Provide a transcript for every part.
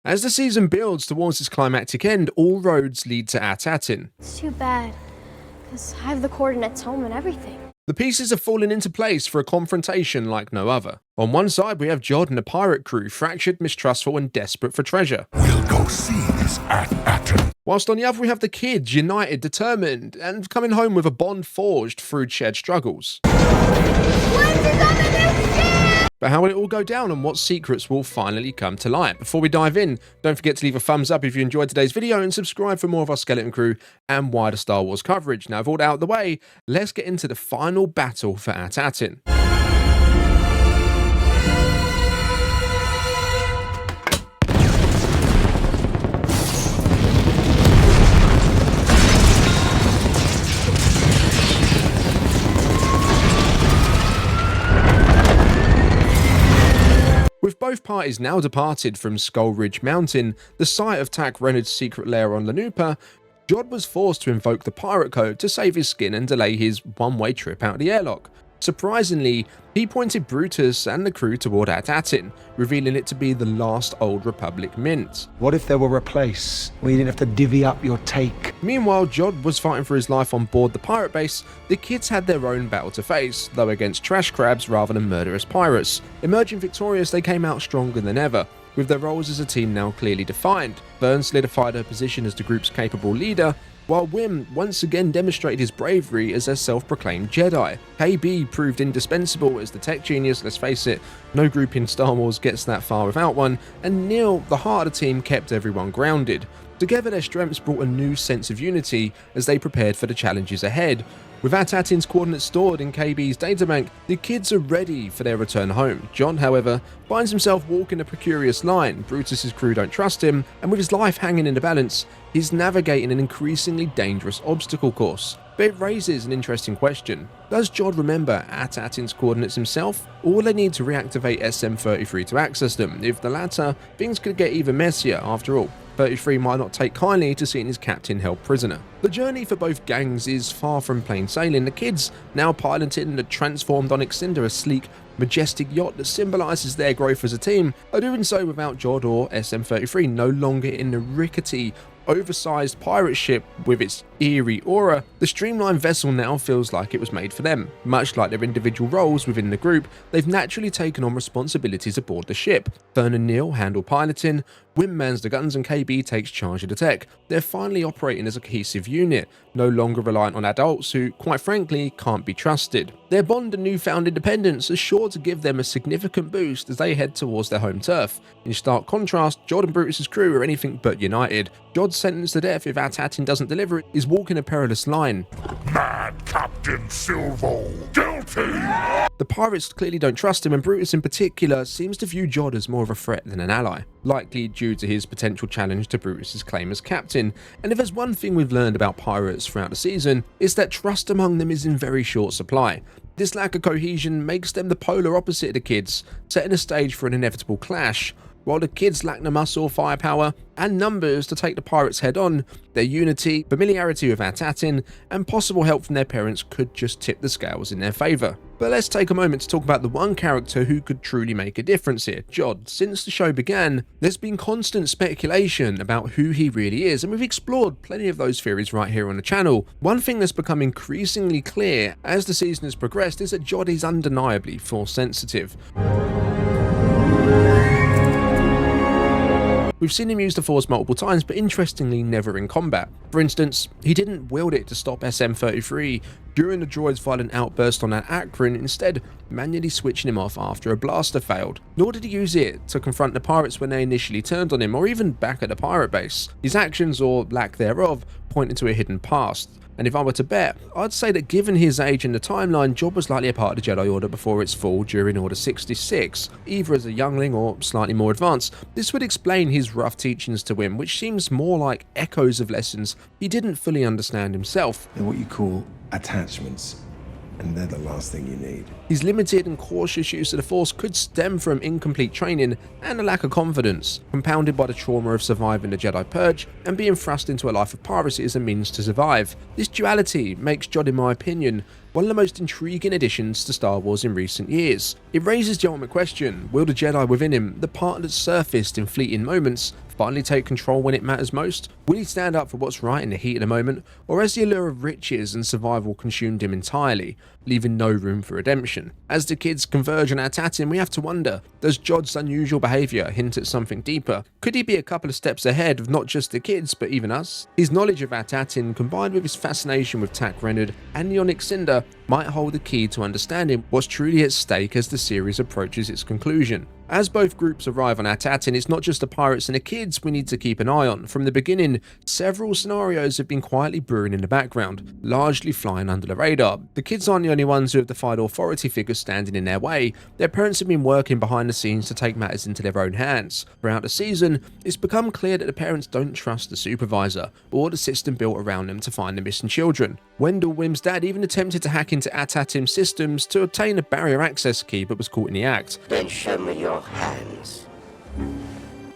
As the season builds towards its climactic end, all roads lead to At Attin. It's too bad, because I have the coordinates home and everything. The pieces have fallen into place for a confrontation like no other. On one side, we have Jord and a pirate crew, fractured, mistrustful, and desperate for treasure. We'll go see this At Attin. Whilst on the other, we have the kids, united, determined, and coming home with a bond forged through shared struggles. But how will it all go down, and what secrets will finally come to light? Before we dive in, don't forget to leave a thumbs up if you enjoyed today's video and subscribe for more of our Skeleton Crew and wider Star Wars coverage. Now, with all that out of the way, let's get into the final battle for At Attin. With both parties now departed from Skull Ridge Mountain, the site of Tak Renard's secret lair on Lanupa, Jord was forced to invoke the pirate code to save his skin and delay his one-way trip out of the airlock. Surprisingly, he pointed Brutus and the crew toward At Attin, revealing it to be the last Old Republic mint. What if there were a place where you didn't have to divvy up your take? Meanwhile, Jord was fighting for his life on board the pirate base. The kids had their own battle to face, though against trash crabs rather than murderous pirates. Emerging victorious, they came out stronger than ever, with their roles as a team now clearly defined. Vern solidified her position as the group's capable leader, while Wim once again demonstrated his bravery as a self-proclaimed Jedi. KB proved indispensable as the tech genius, let's face it, no group in Star Wars gets that far without one, and Neil, the heart of the team, kept everyone grounded. Together their strengths brought a new sense of unity as they prepared for the challenges ahead. With At Attin's coordinates stored in KB's databank, the kids are ready for their return home. John, however, finds himself walking a precarious line. Brutus's crew don't trust him, and with his life hanging in the balance, he's navigating an increasingly dangerous obstacle course. But it raises an interesting question. Does Jord remember At Attin's coordinates himself, or will they need to reactivate SM-33 to access them? If the latter, things could get even messier. After all, 33 might not take kindly to seeing his captain held prisoner. The journey for both gangs is far from plain sailing. The kids, now piloting the transformed Onyx Cinder, a sleek, majestic yacht that symbolises their growth as a team, are doing so without Jord or SM-33, no longer in the rickety, oversized pirate ship with its eerie aura. The streamlined vessel now feels like it was made for them. Much like their individual roles within the group, they've naturally taken on responsibilities aboard the ship. Fern and Neil handle piloting, Wim mans the guns, and KB takes charge of the tech. They're finally operating as a cohesive unit, no longer reliant on adults who, quite frankly, can't be trusted. Their bond and newfound independence are sure to give them a significant boost as they head towards their home turf. In stark contrast, Jord and Brutus's crew are anything but united. Jord's sentenced to death if At Attin doesn't deliver it is walking a perilous line. Mad Captain Silvo, guilty! The pirates clearly don't trust him, and Brutus in particular seems to view Jord as more of a threat than an ally, likely due to his potential challenge to Brutus's claim as captain. And if there's one thing we've learned about pirates throughout the season, it's that trust among them is in very short supply. This lack of cohesion makes them the polar opposite of the kids, setting the stage for an inevitable clash. While the kids lack the muscle, firepower, and numbers to take the pirates head on, their unity, familiarity with At Attin, and possible help from their parents could just tip the scales in their favour. But let's take a moment to talk about the one character who could truly make a difference here, Jord. Since the show began, there's been constant speculation about who he really is, and we've explored plenty of those theories right here on the channel. One thing that's become increasingly clear as the season has progressed is that Jord is undeniably force sensitive. We've seen him use the Force multiple times, but interestingly never in combat. For instance, he didn't wield it to stop SM-33 during the droid's violent outburst on At Attin, instead manually switching him off after a blaster failed. Nor did he use it to confront the pirates when they initially turned on him, or even back at the pirate base. His actions, or lack thereof, pointed to a hidden past. And if I were to bet, I'd say that given his age in the timeline, Jord was likely a part of the Jedi Order before its fall during Order 66, either as a youngling or slightly more advanced. This would explain his rough teachings to Wim, which seems more like echoes of lessons he didn't fully understand himself. They're what you call attachments, and they're the last thing you need. His limited and cautious use of the Force could stem from incomplete training and a lack of confidence, compounded by the trauma of surviving the Jedi Purge and being thrust into a life of piracy as a means to survive. This duality makes Jord, in my opinion, one of the most intriguing additions to Star Wars in recent years. It raises the ultimate question: will the Jedi within him, the part that surfaced in fleeting moments, finally take control when it matters most? Will he stand up for what's right in the heat of the moment, or has the allure of riches and survival consumed him entirely, leaving no room for redemption? As the kids converge on At Attin, we have to wonder, does Jord's unusual behaviour hint at something deeper? Could he be a couple of steps ahead of not just the kids, but even us? His knowledge of At Attin, combined with his fascination with Tak Renard and the Onyx Cinder, might hold the key to understanding what's truly at stake as the series approaches its conclusion. As both groups arrive on At Attin, it's not just the pirates and the kids we need to keep an eye on. From the beginning, several scenarios have been quietly brewing in the background, largely flying under the radar. The kids aren't the only ones who have defied authority figures standing in their way. Their parents have been working behind the scenes to take matters into their own hands. Throughout the season, it's become clear that the parents don't trust the supervisor or the system built around them to find the missing children. Wendell Wim's dad even attempted to hack into At Attin's systems to obtain a barrier access key, but was caught in the act. Then show me your hands.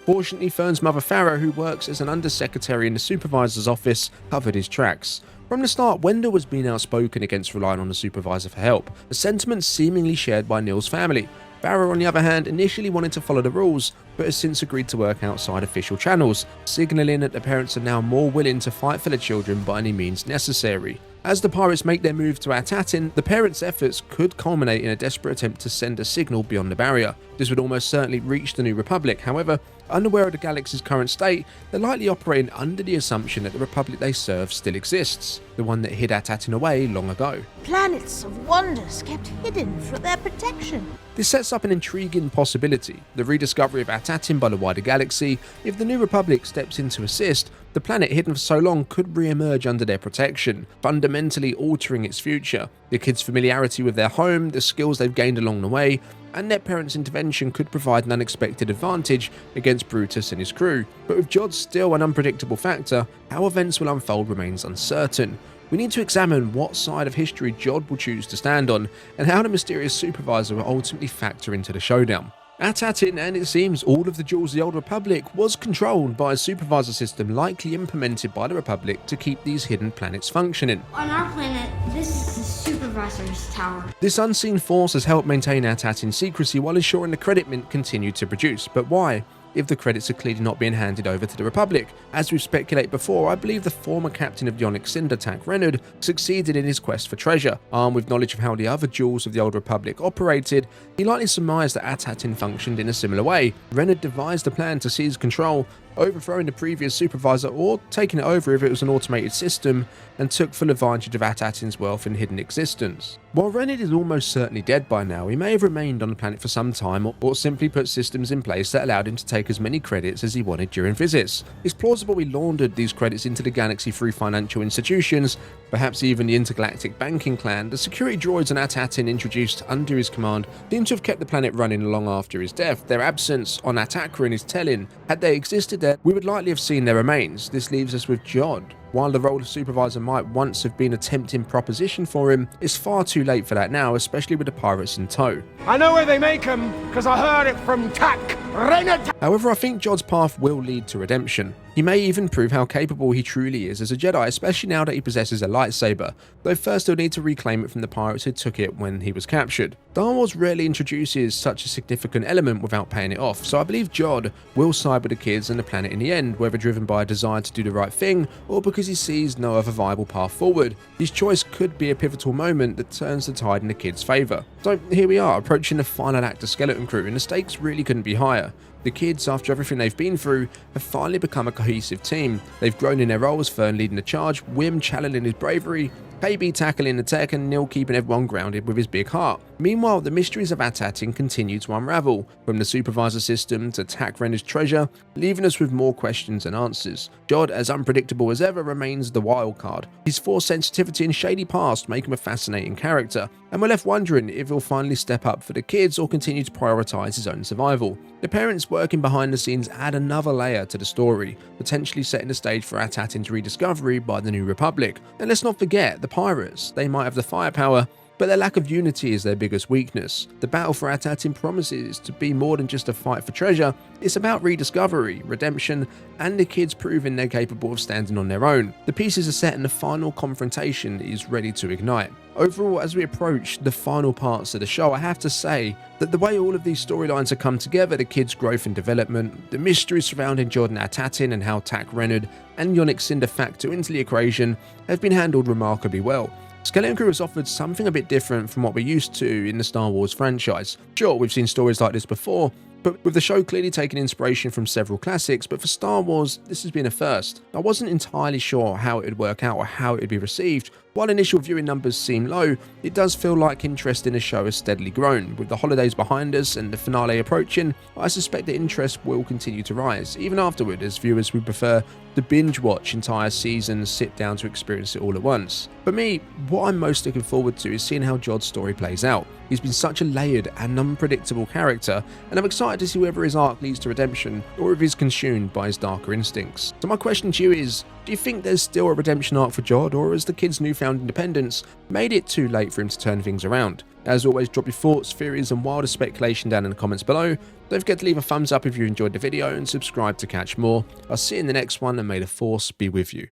Fortunately, Fern's mother Farah, who works as an undersecretary in the supervisor's office, covered his tracks. From the start, Wendell was being outspoken against relying on the supervisor for help, a sentiment seemingly shared by Neil's family. Farah, on the other hand, initially wanted to follow the rules, but has since agreed to work outside official channels, signalling that the parents are now more willing to fight for the children by any means necessary. As the pirates make their move to At Attin, the parents' efforts could culminate in a desperate attempt to send a signal beyond the barrier. This would almost certainly reach the New Republic. However, unaware of the galaxy's current state, they're likely operating under the assumption that the Republic they serve still exists, the one that hid At Attin away long ago. Planets of wonders kept hidden for their protection. This sets up an intriguing possibility, the rediscovery of At Attin by the wider galaxy. If the New Republic steps in to assist, the planet hidden for so long could re-emerge under their protection, fundamentally altering its future. The kids' familiarity with their home, the skills they've gained along the way, and their parents' intervention could provide an unexpected advantage against Brutus and his crew. But with Jord still an unpredictable factor, how events will unfold remains uncertain. We need to examine what side of history Jord will choose to stand on, and how the mysterious supervisor will ultimately factor into the showdown. At Attin, and it seems all of the jewels of the Old Republic, was controlled by a supervisor system likely implemented by the Republic to keep these hidden planets functioning. On our planet, this is the supervisor's tower. This unseen force has helped maintain At Attin's secrecy while ensuring the credit mint continued to produce. But why, if the credits are clearly not being handed over to the Republic? As we've speculated before, I believe the former captain of the Onyx Cinder, Tak Renard, succeeded in his quest for treasure. Armed with knowledge of how the other jewels of the Old Republic operated, he likely surmised that At Attin functioned in a similar way. Renard devised a plan to seize control, overthrowing the previous supervisor or taking it over if it was an automated system, and took full advantage of At Attin's wealth and hidden existence. While Renard is almost certainly dead by now, he may have remained on the planet for some time or simply put systems in place that allowed him to take as many credits as he wanted during visits. It's plausible he laundered these credits into the galaxy through financial institutions, perhaps even the intergalactic banking clan. The security droids on At Attin introduced under his command seem to have kept the planet running long after his death. Their absence on At Attin is telling. Had they existed there, we would likely have seen their remains. This leaves us with Jord. While the role of supervisor might once have been a tempting proposition for him, it's far too late for that now, especially with the pirates in tow. I know where they make them, because I heard it from Tak Renard. However, I think Jord's path will lead to redemption. He may even prove how capable he truly is as a Jedi, especially now that he possesses a lightsaber, though first he'll need to reclaim it from the pirates who took it when he was captured. Star Wars rarely introduces such a significant element without paying it off, so I believe Jord will side with the kids and the planet in the end, whether driven by a desire to do the right thing or because he sees no other viable path forward. His choice could be a pivotal moment that turns the tide in the kids' favour. So here we are, approaching the final act of Skeleton Crew, and the stakes really couldn't be higher. The kids, after everything they've been through, have finally become a cohesive team. They've grown in their roles, Fern leading the charge, Wim channeling his bravery, KB tackling the tech, and Neil keeping everyone grounded with his big heart. Meanwhile, the mysteries of At Attin continue to unravel, from the supervisor system to Tak Renard's treasure, leaving us with more questions than answers. Jord, as unpredictable as ever, remains the wild card. His force sensitivity and shady past make him a fascinating character, and we're left wondering if he'll finally step up for the kids or continue to prioritise his own survival. The parents working behind the scenes add another layer to the story, potentially setting the stage for At Attin's rediscovery by the New Republic. And let's not forget the pirates. They might have the firepower, but their lack of unity is their biggest weakness. The battle for At Attin promises to be more than just a fight for treasure. It's about rediscovery, redemption, and the kids proving they're capable of standing on their own. The pieces are set and the final confrontation is ready to ignite. Overall, as we approach the final parts of the show, I have to say that the way all of these storylines have come together, the kids' growth and development, the mysteries surrounding Jord and At Attin and how Tak Renard and Yonick Cinder factor into the equation, have been handled remarkably well. Skeleton Crew has offered something a bit different from what we're used to in the Star Wars franchise. Sure, we've seen stories like this before, but with the show clearly taking inspiration from several classics, but for Star Wars, this has been a first. I wasn't entirely sure how it would work out or how it would be received. While initial viewing numbers seem low, it does feel like interest in the show has steadily grown. With the holidays behind us and the finale approaching, I suspect the interest will continue to rise, even afterward, as viewers would prefer to binge watch entire seasons, sit down to experience it all at once. For me, what I'm most looking forward to is seeing how Jord's story plays out. He's been such a layered and unpredictable character, and I'm excited to see whether his arc leads to redemption or if he's consumed by his darker instincts. So my question to you is, do you think there's still a redemption arc for Jord, or has the kid's newfound independence made it too late for him to turn things around? As always, drop your thoughts, theories and wildest speculation down in the comments below. Don't forget to leave a thumbs up if you enjoyed the video and subscribe to catch more. I'll see you in the next one, and may the Force be with you.